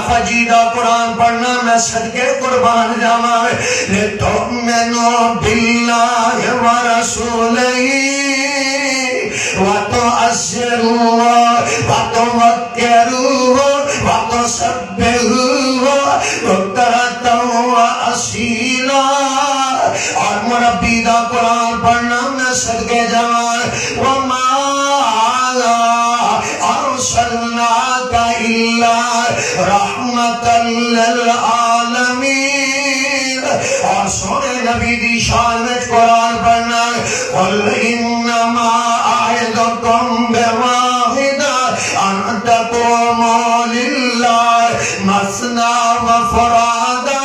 फजीदा कुरान पढ़ना मैं सदके कुर्बान जावा ले तो मैनो बिल्लाहि व रसूलिही व तुअस्सिरूहु व तुवक्किरूहु व तुसब्बिहूहु बुक्रतन व असीला। और मुरब्बी दा कुरान पढ़ना मैं सदके जावा वमा अर्सलनाका इल्ला रहमतल लिल आलमीन। और सोने नबी दी शान में कुरान पढ़ना कुल इन्नमा आइदुकुम बिवाहिदा अन तक़ूमू लिल्लाहि मसना व फुरादा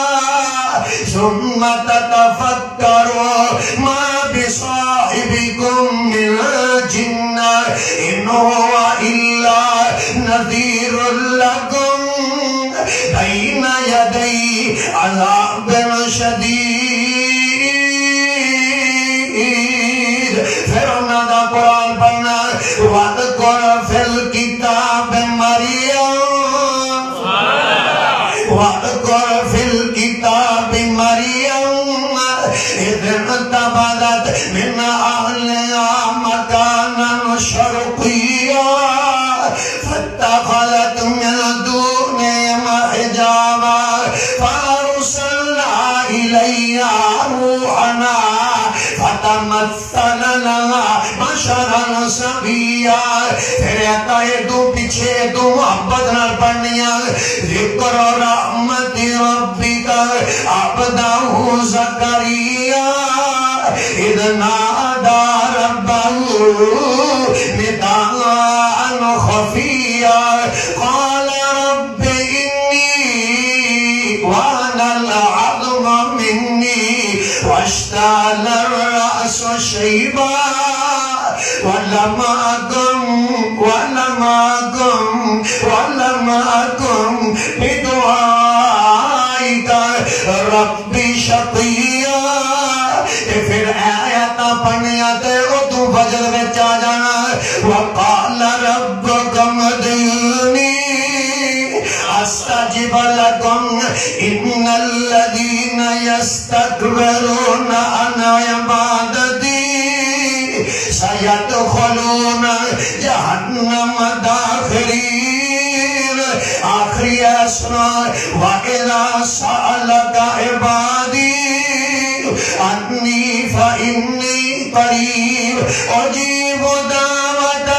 सुम्मा ततफक्करू मा बिसाहिबिकुम मिन जिन्ना इन हुवा इल्ला नज़ीरुल लकुम बैना यदै अज़ाबिन शदीद। फिर उन्होंने कुरान पढ़ना वज़कुर फिल किताब मरियम वज़कुर फिल किताब मरियम इज़ इंतबज़त मिन अहलिहा मकानन शर्क़िय्या फत्तख़ज़त मिन दूनिहिम हिजाबा फ़अरसलना इलैहा रूहना फतमस्सल लहा बशरन सविय्या। फिर दो पीछे दो मोहब्बत नाल पढ़निया ज़िक्र रहमति रब्बिका अब्दहु ज़करिया इज़ नादा रब्बहु निदाअन ख़फ़िय्या क़ाल रब्बि इन्नी वहनल अज़्मु मिन्नी वश्तअल अर्रअसु शैबा वलम अकुन बिदुआइका रब्बि शक़िय्या। फिर आयत पढ़निया ते तू फजर विच आ जाना वक़ाल रब्बुकुम उदऊनी अस्तजिब लकुम इन्नल्लज़ीना यस्तकबिरूना अन इबादती सयदखुलून जहन्नम दाखिरीन। आखिरी सुना व इज़ा सअलका इबादी अन्नी फ़इन्नी क़रीब उजीबु दावत